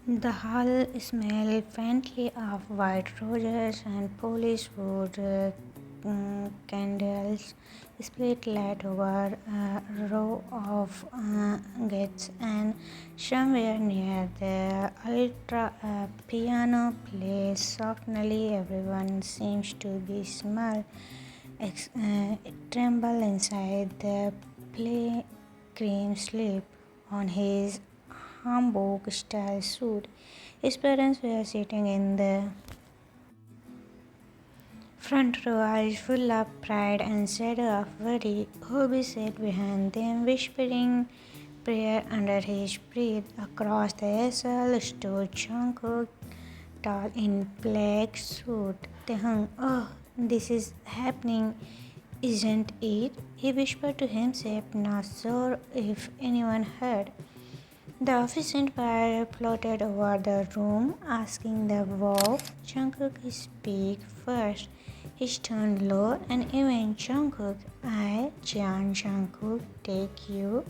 The hall smelled faintly of white roses and polish wood candles split light over a row of gates, and somewhere near the altar a piano plays softly. Everyone seems to be small, tremble inside the play cream sleep on his hanbok-style suit. His parents were sitting in the front row, eyes full of pride and shadow of worry. Hobie sat behind them, whispering prayer under his breath. Across the aisle stood Jungkook, tall in black suit. Taehyung, oh, this is happening, isn't it? He whispered to himself, not sure if anyone heard. The officiant fire floated over the room, asking the wow Jungkook to speak first. His tone low, and even Jungkook, I, Jan Jungkook, take you.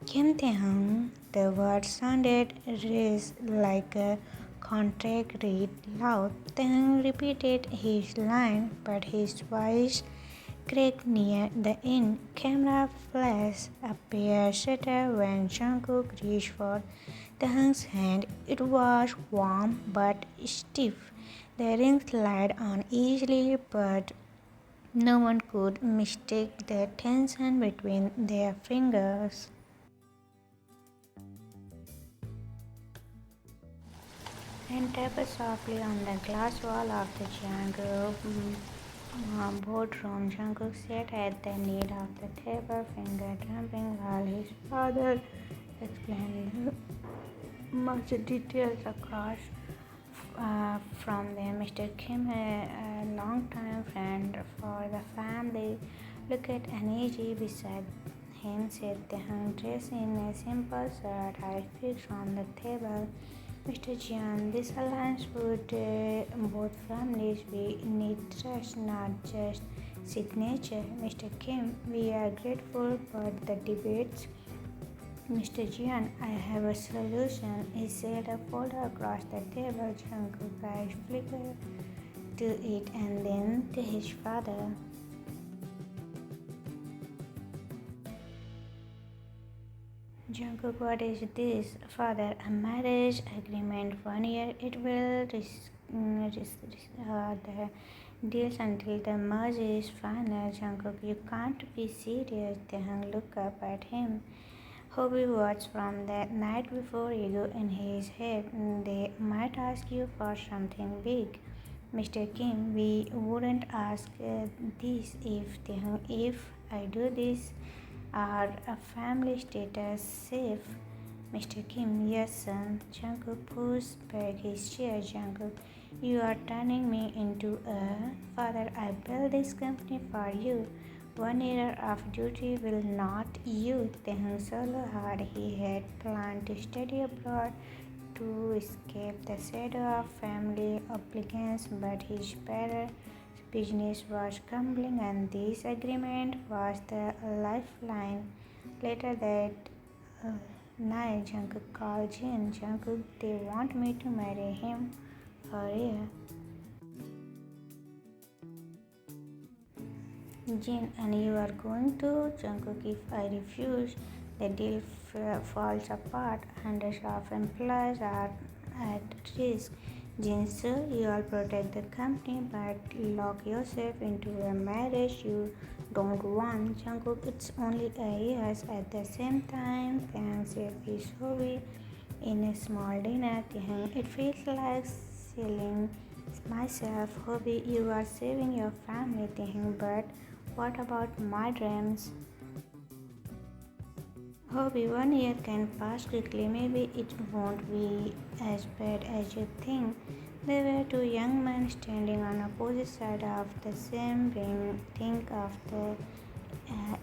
Kim Taehyung. The word sounded raised like a contract read loud. Taehyung repeated his line, but his voice cracked near the end. Camera flash appeared shutter when Jungkook reached for Taehyung's hand. It was warm but stiff. The ring slid on easily, but no one could mistake the tension between their fingers. And tapped softly on the glass wall of the jungle boardroom. Jungkook sat at the knee of the table, finger drumming while his father explained much details across from them. Mr. Kim, a long-time friend for the family, looked at energy beside him, said Taehyung, dressed in a simple shirt, eyes fixed on the table. Mr. Jian, this alliance would both families. We need trust, not just signature. Mr. Kim, we are grateful for the debates. Mr. Jian, I have a solution. He said a folder across the table. Jungkook's eyes flickered to it and then to his father. Jungkook, what is this? Father, a marriage agreement. 1 year. It will the deals until the merge is final. Jungkook, you can't be serious. Taehyung looked up at him. Hobie watched from the night before, ego in his head. They might ask you for something big. Mr. Kim, we wouldn't ask this if I do this. Are a family status safe? Mr. Kim, yes, son. Jungkook pushed back his chair. Jungkook, you are turning me into a father. I built this company for you. 1 year of duty will not you. Taehyung swallowed hard. He had planned to study abroad to escape the shadow of family obligations, but his better business was crumbling, and this agreement was the lifeline. Later that night, Jungkook called Jin. Jungkook, they want me to marry him for a year. Jin, and you are going to? Jungkook, if I refuse, the deal falls apart. Hundreds of employees are at risk. Jin, sir, you all protect the company, but lock yourself into a marriage you don't want. Jungkook, it's only a year. At the same time, Taehyung said his hobby in a small dinner. Taehyung, it feels like selling myself. Hobby, you are saving your family. Taehyung, but what about my dreams? Hobby, 1 year can pass quickly. Maybe it won't be as bad as you think. There were two young men standing on opposite sides of the same ring. Think of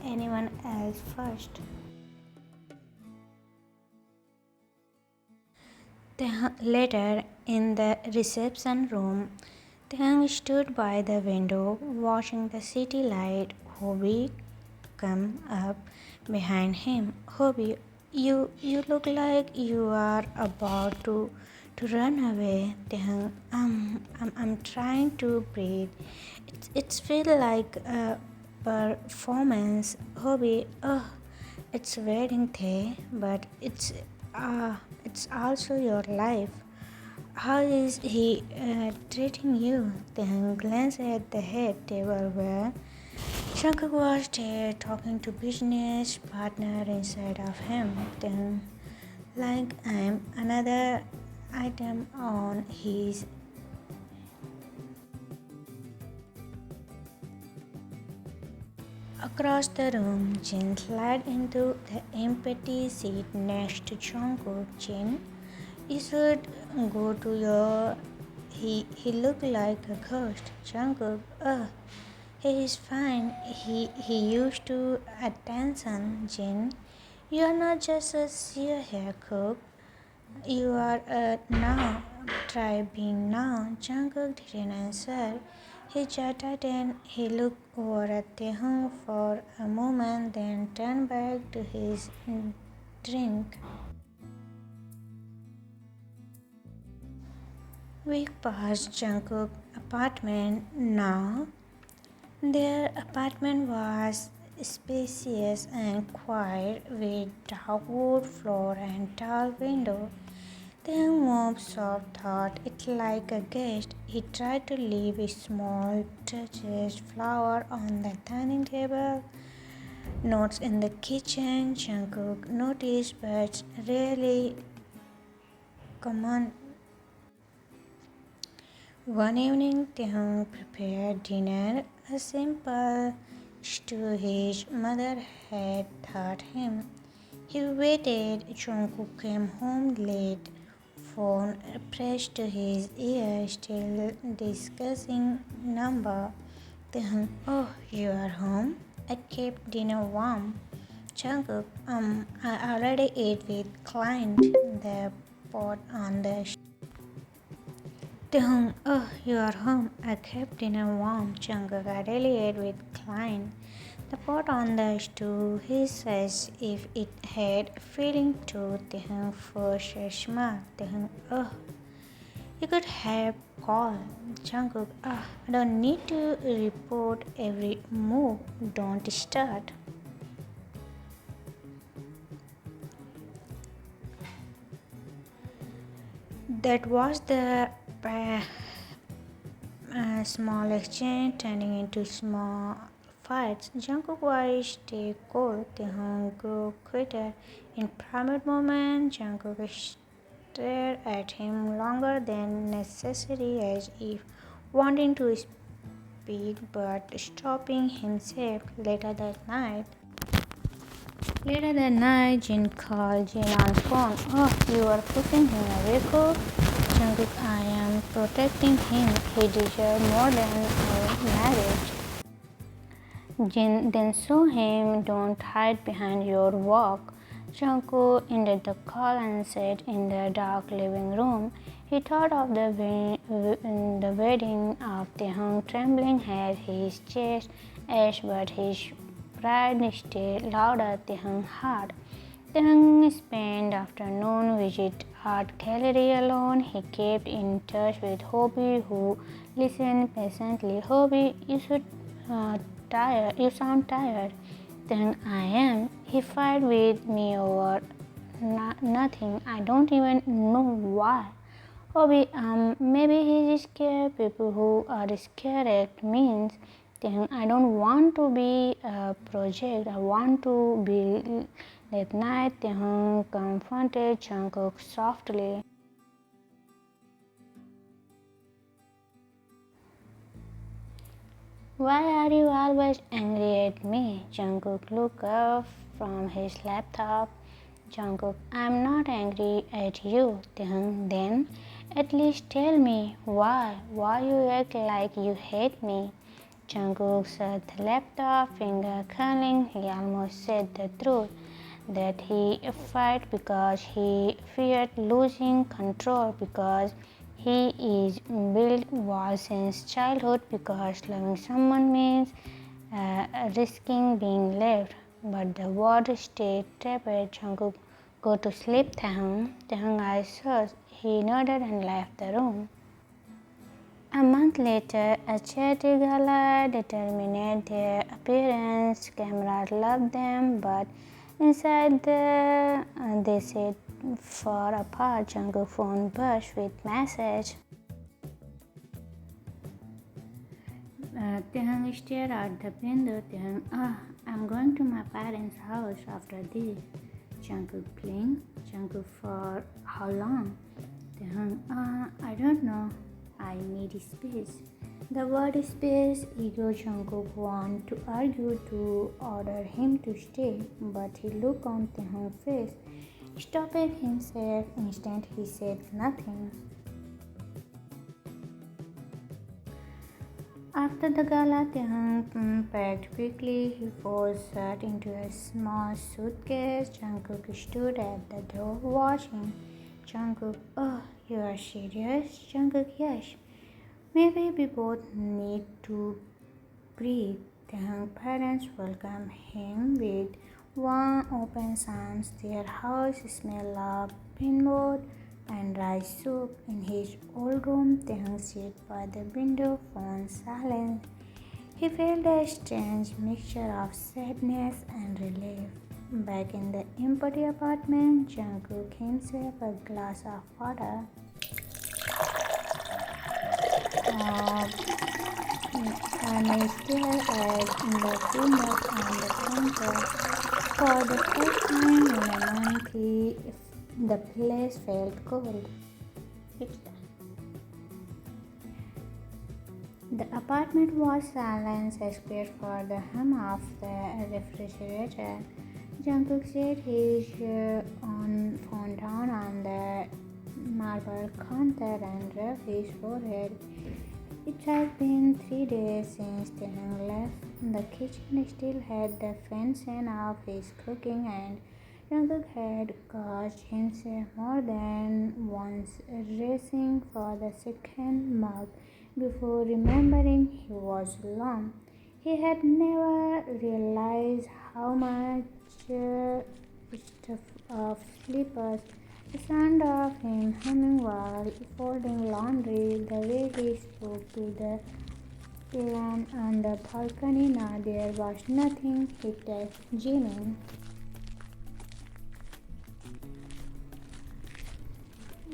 anyone else first. Later, in the reception room, Taehyung stood by the window, watching the city light. Hobie come up behind him. Hobie, you look like you are about to to run away. I'm trying to breathe. It's feel like a performance hobby. Oh, it's wedding day, but it's also your life. How is he treating you? Then glance at the head table where Shankar was there talking to business partner inside of him. Then, like I'm another item on his. Across the room, Jin slid into the empty seat next to Jungkook. Jin, you should go to your. He looked like a ghost. Jungkook, he is fine. He used to attention. Jin, you are not just a seer hair cook. You are now. Try being now. Jungkook didn't answer. He chatted and he looked over at Taehoon for a moment, then turned back to his drink. We passed Jungkook's apartment now. Their apartment was spacious and quiet with dark wood floor and tall window. The mob soft thought it like a guest. He tried to leave a small touches flower on the dining table. Notes in the kitchen. Jungkook noticed, but really common. One evening, Taehoon prepared dinner, a simple stew his mother had taught him. He waited. Jungkook came home late, phone pressed to his ear, still discussing number. Taehoon, oh, you are home? I kept dinner warm. Jungkook, I already ate with client. The pot on the Taehoon, oh, you are home. I kept dinner warm. Jungkook, I really ate with client. The pot on the stew hissed as if it had feeling too. Taehoon forced a smile. Taehoon, oh, you could have called. Jungkook, oh, I don't need to report every move. Don't start. That was the small exchange turning into small fights. Jungkook was stay cool. Taehoon grew quitter. In private moment, Jungkook stared at him longer than necessary as if wanting to speak but stopping himself. Later that night, Jin called Jin on phone. Oh, you are pushing him away, cook? Jungkook, I am protecting him. He deserves more than a marriage. Jin then saw him. Don't hide behind your work. Jungkook ended the call and sat in the dark living room. He thought of the wedding of Taehoon trembling at his chest, as but his pride stayed louder. Taehoon heart. Taehoon spent afternoon visit art gallery alone. He kept in touch with Hobie, who listened patiently. Hobie, you sound tired. Then I am. He fight with me over nothing. I don't even know why. Hobie, maybe he's scared. People who are scared act means. Then I don't want to be a project. I want to be. That night, Taehoon confronted Jungkook softly. Why are you always angry at me? Jungkook looked up from his laptop. Jungkook, I'm not angry at you. Then at least tell me why. Why you act like you hate me? Jungkook shut the laptop, finger curling. He almost said the truth. That he fight because he feared losing control, because he is built wall since childhood, because loving someone means risking being left. But the word stayed trapped. Jungkook Go to sleep, Taehyung. Taehyung eyes shut. He nodded and left the room. A month later, a charity gala determined their appearance. Cameras loved them, but inside they sat far apart. Jungkook's phone buzzed with message. Taehyung stared out the window. Taehyung, I'm going to my parents' house after this. Jungkook blinked. Jungkook, for how long? Taehyung, I don't know. I need space. The word space, ego Jungkook wanted to argue to order him to stay, but he looked on Taehyung's face, stopped himself. Instant he said nothing. After the gala, Taehyung packed quickly. He was shut into a small suitcase. Jungkook stood at the door watching. Jungkook, you are serious? Jungkook, yes. Maybe we both need to breathe. Taehyung's parents welcomed him with warm, open arms. Their house smelled of pinwood and rice soup. In his old room, Taehyung sat by the window, phone silent. He felt a strange mixture of sadness and relief. Back in the empty apartment, Jungkook himself a glass of water. And he stared at the window on the counter. For the first time in a month, the place felt cold. The apartment was silent except for the hum of the refrigerator. Jungkook set his own phone down on the marble counter and rubbed his forehead. It had been 3 days since Taehyung left. The kitchen still had the faint scent of his cooking, and Jungkook had caught himself more than once racing for the second mug before remembering he was alone. He had never realized how much stuff of slippers, the sound of him humming while folding laundry, the way he spoke to the plant on the balcony. Now there was nothing except Jimin.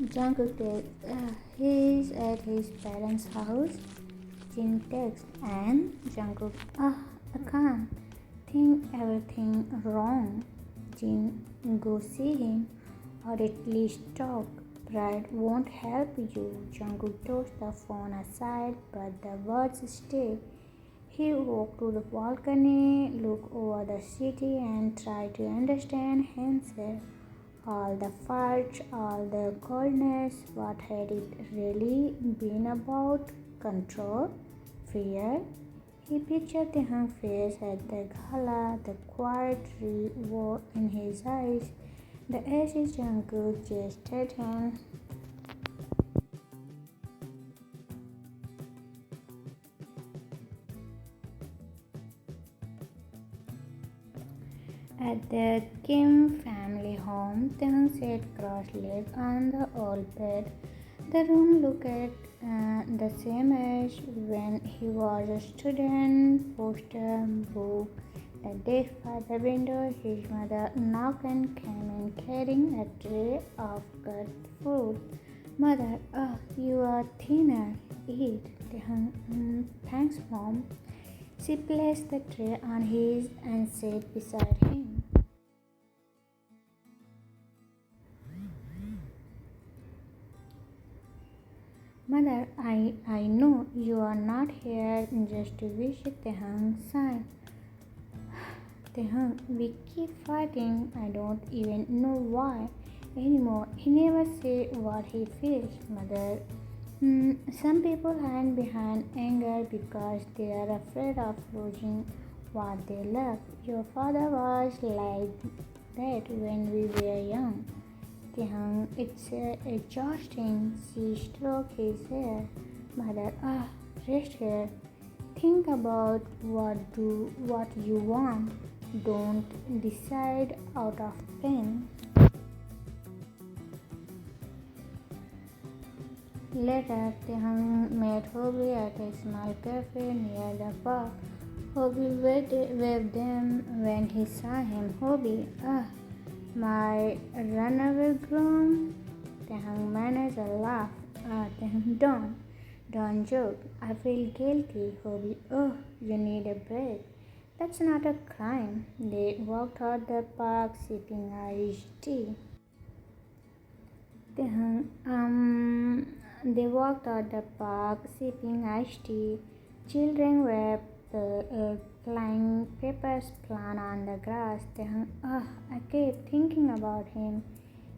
Jungkook texts, he's at his parents' house. Jin texts, and Jungkook, I can't think everything wrong. Jin, go see him, or at least talk. Pride won't help you. Jungkook tossed the phone aside, but the words stayed. He walked to the balcony, looked over the city, and tried to understand himself. All the fights, all the coldness, what had it really been about? Control? Fear? He pictured Taehyung's face at the gala, the quiet war in his eyes, the ashes Jungkook chased at him. At the Kim family home, Taehyung sat cross-legged on the old bed. The room looked the same as when he was a student. Poster, book, the desk by the window. His mother knocked and came in carrying a tray of cut fruit. Mother, you are thinner. Eat. Taehyung, thanks, Mom. She placed the tray on his and sat beside him. Mother, I know you are not here just to visit. Taehyung sighed. Taehyung, we keep fighting. I don't even know why anymore. He never says what he feels. Mother, some people hide behind anger because they are afraid of losing what they love. Your father was like that when we were young. Taehyung, it's exhausting. She stroked his hair. Mother, rest here. Think about what you want. Don't decide out of pain. Later, Taehyung met Hobie at a small cafe near the park. Hobie waved them when he saw him. Hobie, my runaway groom. Taehyung managed a laugh. Taehyung, don't joke. I feel guilty. Hobie, oh, you need a break. That's not a crime. They walked out the park sipping iced tea. They walked out the park sipping iced tea. Children were flying papers plan on the grass. I kept thinking about him.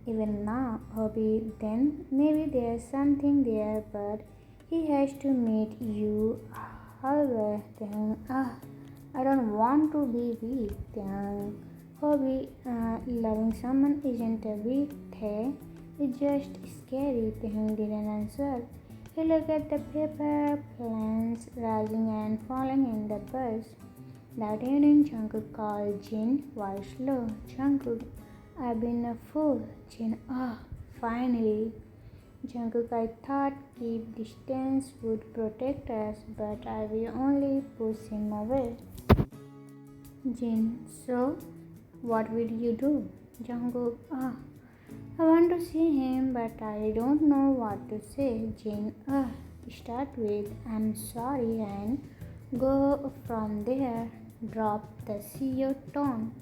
Even now, Hobby, then maybe there's something there, but he has to meet you. However, I don't want to be weak. Hobby, loving someone isn't a weak thing. It's just scary. Taehyung didn't answer. He looked at the paper planes rising and falling in the bus. That evening, Jungkook called Jin, voice low. Jungkook, I've been a fool. Jin, finally. Jungkook, I thought keep distance would protect us, but I will only push him away. Jin, so what will you do? Jungkook, I want to see him, but I don't know what to say. Jin, start with I'm sorry and go from there. Drop the CEO tone.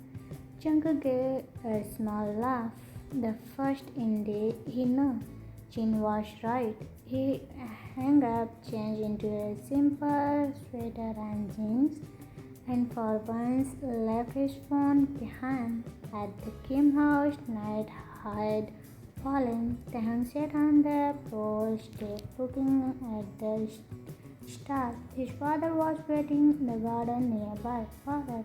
Jungkook gave a small laugh. The first Indie he knew. Jin was right. He hung up, changed into a simple sweater and jeans, and for once left his phone behind. At the Kim house, night had fallen. Taehyung sat on the porch step looking at the stars. His father was waiting in the garden nearby. Father,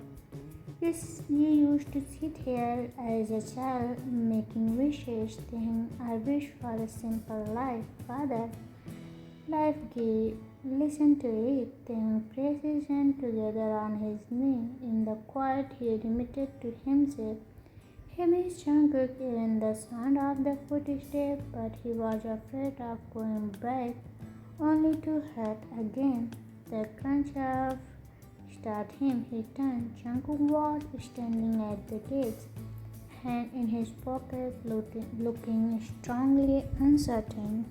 yes, you used to sit here as a child making wishes. Taehyung, I wish for a simple life. Father, life gave. Listen to it. Taehyung pressed his hand together on his knee. In the quiet, he admitted to himself. He missed Jungkook, even the sound of the footsteps, but he was afraid of going back, only to hurt again. The crunch of start him. He turned. Jungkook was standing at the gates, hand in his pocket, looking strongly uncertain.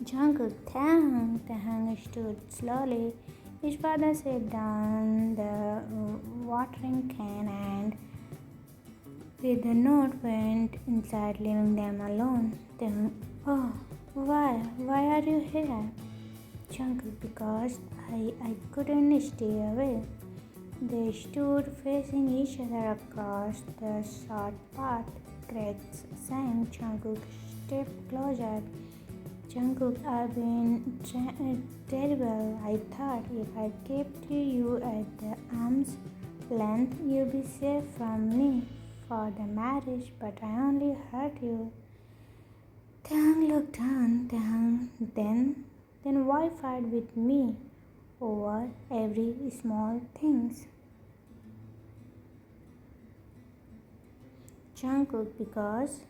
Jungkook, Taehyung stood slowly. His father set down the watering can and with the note went inside, leaving them alone. Taehyung, why are you here? Jungkook, because I couldn't stay away. They stood facing each other across the short path. Cracks sang. Jungkook stepped closer. Jungkook, I've been terrible. I thought if I kept you at the arm's length, you'd be safe from me for the marriage, but I only hurt you. Taehyung looked down. Then why fight with me over every small things? Jungkook, because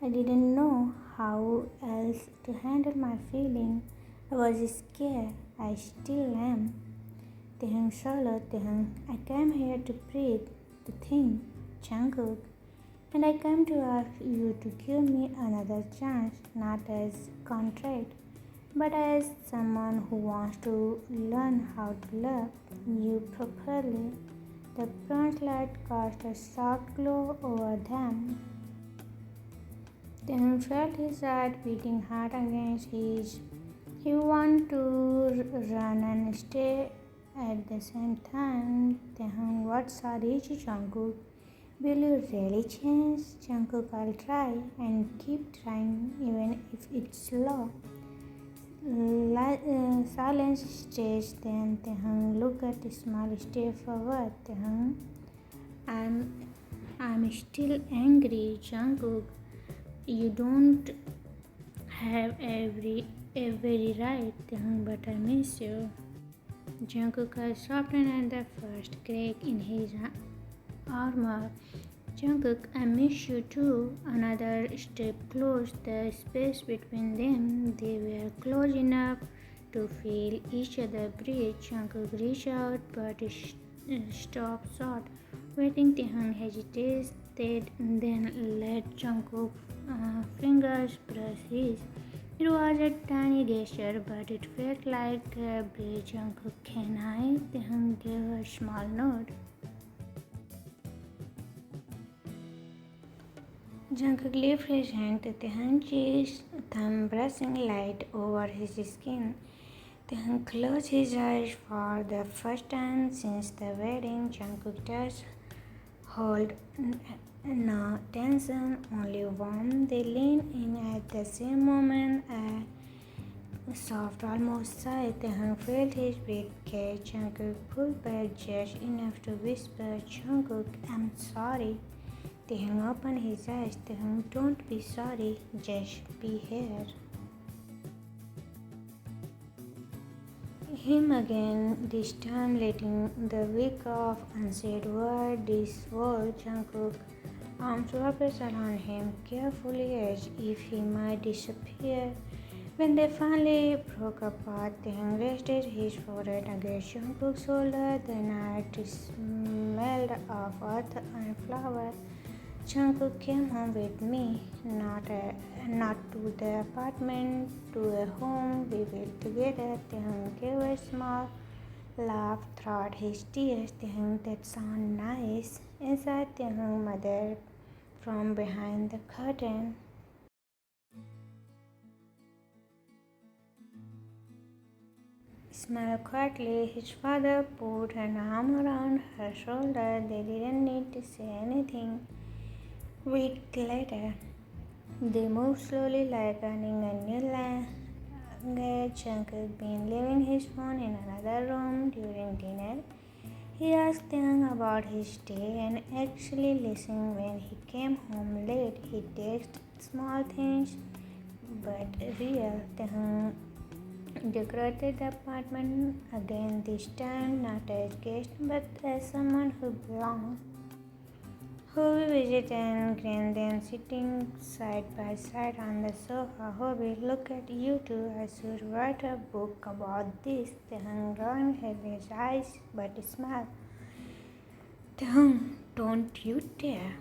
I didn't know how else to handle my feeling. I was scared. I still am. Taehyung swallowed. Taehyung, I came here to breathe, to think. Jungkook, and I came to ask you to give me another chance, not as contract, but as someone who wants to learn how to love you properly. The bronze light cast a soft glow over them. Then felt his heart beating hard against his. He wanted to run and stay at the same time. Taehyung, what's sorry, Jungkook? Will you really change? Jungkook, I'll try and keep trying even if it's slow. Silence stays. Then Taehyung looked at the small step forward. Taehyung, I'm still angry. Jungkook, you don't have every right. Taehyung, but I miss you. Jungkook softened at the first crack in his armor. Jungkook, I miss you too. Another step closed the space between them. They were close enough to feel each other breathe. Jungkook reached out but stopped short. Waiting, Taehyung hesitated, then let Jungkook's fingers brush his. It was a tiny gesture, but it felt like a breeze. Jungkook, can I? Taehyung gave a small nod. Jungkook lifted his hand to Taehyung's thumb, brushing light over his skin. Taehyung closed his eyes for the first time since the wedding. Jungkook touched, hold, no tension, only warmth. They leaned in at the same moment. A soft, almost sigh. Taehyung felt his breath catch. Jungkook pulled back just enough to whisper, Jungkook, I'm sorry. Taehyung opened his eyes. Taehyung, don't be sorry, just be here. Him again, this time letting the weak of unsaid word dissolve. Jungkook arms wrapped around him carefully as if he might disappear. When they finally broke apart, Taehyung rested his forehead against Jungkook's shoulder. The night smelled of earth and flower. Jungkook came home with me, not to the apartment, to a home we built together. Taehyung gave a small laugh through his tears. Taehyung, that sounds nice. Inside, Taehyung's mother from behind the curtain smiled quietly. His father put an arm around her shoulder. They didn't need to say anything. Week later, they moved slowly like learning a new language. Jungkook been leaving his phone in another room during dinner. He asked Taehyung about his day and actually listened when he came home late. He texted small things but real. Taehyung decorated the apartment again, this time not as guest but as someone who belonged. Hobie visited and grinned, then sitting side by side on the sofa. Hobie, look at you two. I should write a book about this. Taehyung rolled his eyes but smiled. Taehyung, don't you dare.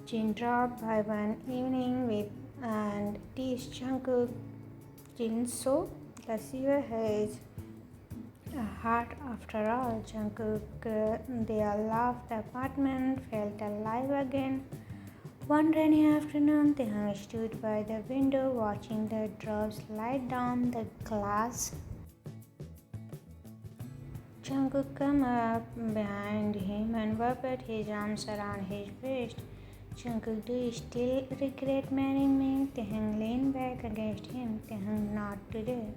Jin dropped by one evening with and teased Jungkook. Jin, so the sewer has a heart after all. Jungkook, they all laughed. The apartment felt alive again. One rainy afternoon, Taehyung stood by the window watching the drops slide down the glass. Jungkook came up behind him and wrapped his arms around his waist. Jungkook, do you still regret marrying me? Taehyung leaned back against him. Taehyung, not today.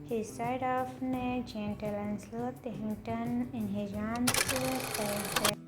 His side of neck gentle and slow. Taehyung turned in his arms to her.